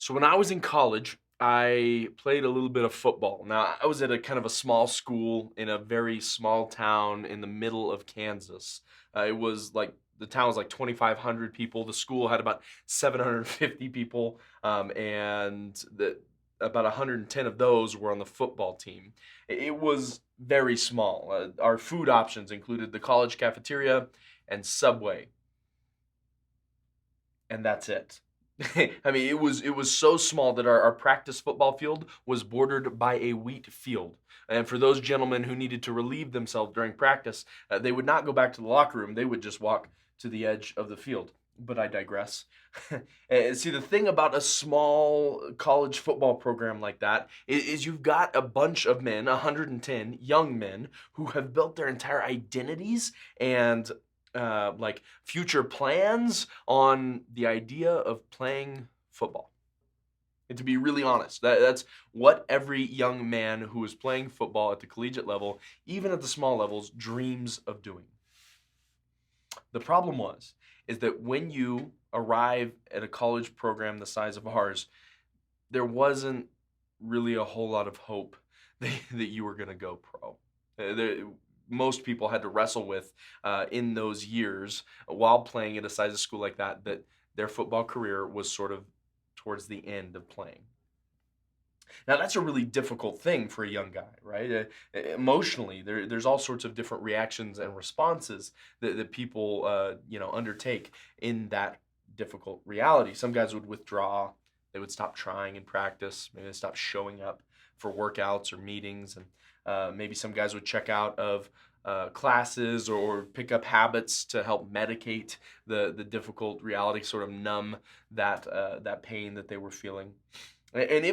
So when I was in college, I played a little bit of football. Now, I was at a kind of a small school in a very small town in the middle of Kansas. It was like the town was like 2,500 people. The school had about 750 people, and about 110 of those were on the football team. It was very small. Our food options included the college cafeteria and Subway, and that's it. I mean, it was so small that our practice football field was bordered by a wheat field. And for those gentlemen who needed to relieve themselves during practice, they would not go back to the locker room. They would just walk to the edge of the field. But I digress. See, the thing about a small college football program like that is you've got a bunch of men, 110 young men, who have built their entire identities and like future plans on the idea of playing football. And to be really honest, that's what every young man who is playing football at the collegiate level, even at the small levels, dreams of doing. The problem is that when you arrive at a college program the size of ours, there wasn't really a whole lot of hope that you were going to go pro. Most people had to wrestle with in those years while playing at a size of school like that their football career was sort of towards the end of playing. Now that's a really difficult thing for a young guy, right? Emotionally, there's all sorts of different reactions and responses that people undertake in that difficult reality. Some guys would withdraw, they would stop trying in practice, maybe they stop showing up for workouts or meetings, and maybe some guys would check out of classes or pick up habits to help medicate the difficult reality, sort of numb that pain that they were feeling. And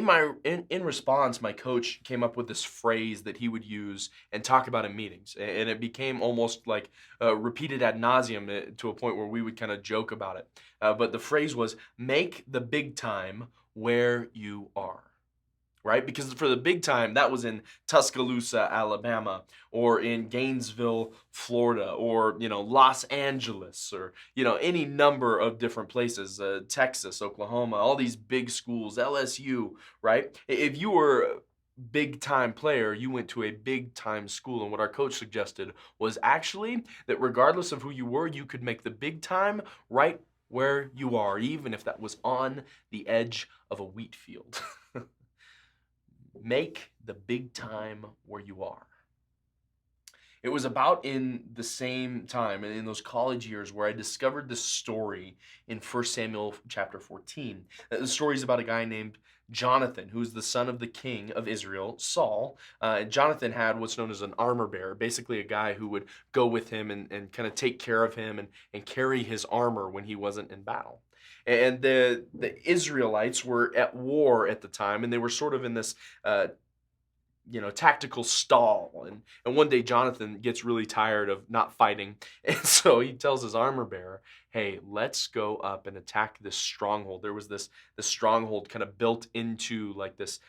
in response, my coach came up with this phrase that he would use and talk about in meetings, and it became almost like repeated ad nauseum to a point where we would kind of joke about it. But the phrase was, "Make the big time where you are." Right? Because for the big time, that was in Tuscaloosa, Alabama, or in Gainesville, Florida, or Los Angeles, or any number of different places, Texas, Oklahoma, all these big schools, LSU, right? If you were a big time player, you went to a big time school, and what our coach suggested was actually that regardless of who you were, you could make the big time right where you are, even if that was on the edge of a wheat field. Make the big time where you are. It was about in the same time, in those college years, where I discovered this story in 1 Samuel chapter 14. The story is about a guy named Jonathan, who's the son of the king of Israel, Saul. Jonathan had what's known as an armor bearer, basically a guy who would go with him and kind of take care of him and carry his armor when he wasn't in battle. And the Israelites were at war at the time, and they were sort of in this tactical stall. And one day Jonathan gets really tired of not fighting. And so he tells his armor bearer, hey, let's go up and attack this stronghold. There was this stronghold kind of built into like this,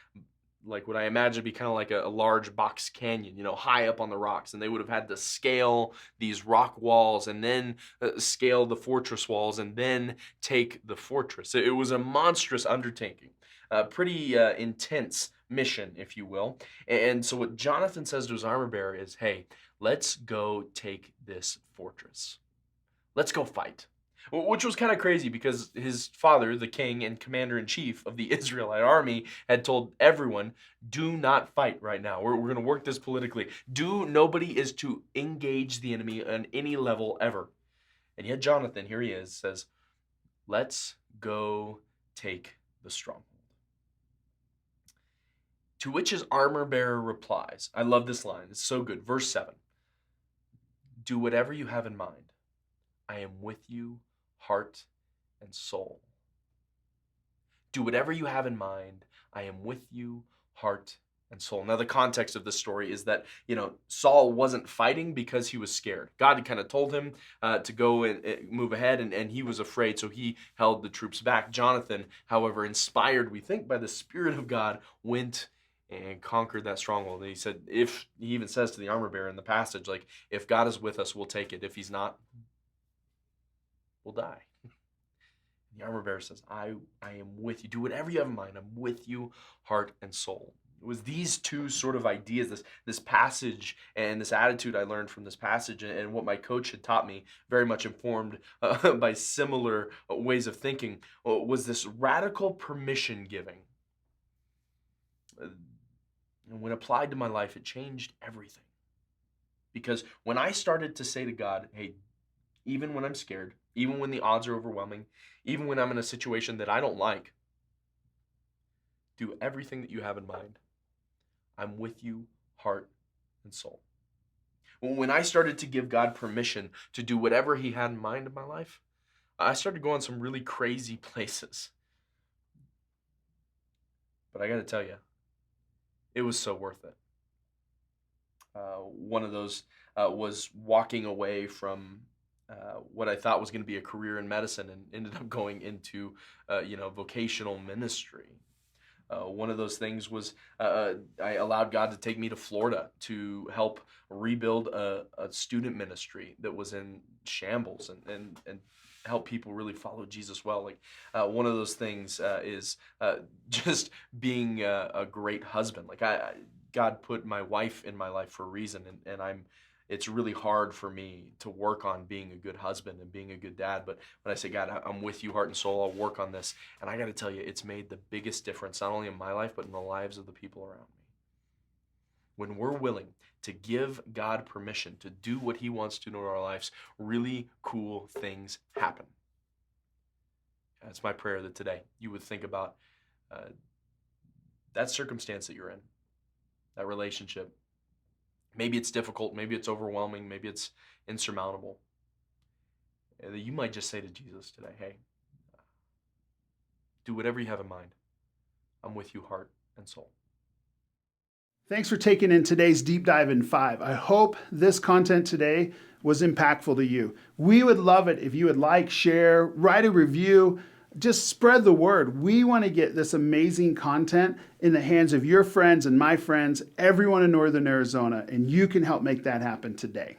like what I imagine to be kind of like a large box canyon, high up on the rocks. And they would have had to scale these rock walls and then scale the fortress walls and then take the fortress. It was a monstrous undertaking, a pretty intense mission, if you will. And so what Jonathan says to his armor bearer is, hey, let's go take this fortress. Let's go fight. Which was kind of crazy because his father, the king and commander-in-chief of the Israelite army, had told everyone, do not fight right now. We're going to work this politically. Nobody is to engage the enemy on any level ever. And yet Jonathan, here he is, says, let's go take the stronghold. To which his armor bearer replies, I love this line, it's so good. Verse 7, do whatever you have in mind. I am with you, heart and soul. Do whatever you have in mind. I am with you, heart and soul. Now, the context of this story is that, Saul wasn't fighting because he was scared. God had kind of told him to go and move ahead, and he was afraid, so he held the troops back. Jonathan, however, inspired, we think, by the Spirit of God, went and conquered that stronghold. And he said, he even says to the armor bearer in the passage, like, if God is with us, we'll take it. If he's not, we'll die. The armor bearer says, I am with you. Do whatever you have in mind. I'm with you, heart and soul. It was these two sort of ideas, this passage and this attitude I learned from this passage, and what my coach had taught me, very much informed by similar ways of thinking, was this radical permission giving. And when applied to my life, it changed everything. Because when I started to say to God, hey, even when I'm scared, even when the odds are overwhelming, even when I'm in a situation that I don't like, do everything that you have in mind. I'm with you, heart and soul. When I started to give God permission to do whatever he had in mind in my life, I started going some really crazy places. But I got to tell you, it was so worth it. One of those was walking away from what I thought was going to be a career in medicine, and ended up going into, vocational ministry. One of those things was I allowed God to take me to Florida to help rebuild a student ministry that was in shambles, and help people really follow Jesus well. Like one of those things is just being a great husband. Like God put my wife in my life for a reason, and it's really hard for me to work on being a good husband and being a good dad. But when I say, God, I'm with you, heart and soul, I'll work on this. And I got to tell you, it's made the biggest difference, not only in my life, but in the lives of the people around me. When we're willing to give God permission to do what he wants to do in our lives, really cool things happen. It's my prayer that today you would think about that circumstance that you're in, that relationship. Maybe it's difficult, maybe it's overwhelming, maybe it's insurmountable. And that you might just say to Jesus today, hey, do whatever you have in mind. I'm with you, heart and soul. Thanks for taking in today's Deep Dive in 5. I hope this content today was impactful to you. We would love it if you would like, share, write a review, just spread the word. We want to get this amazing content in the hands of your friends and my friends, everyone in Northern Arizona, and you can help make that happen today.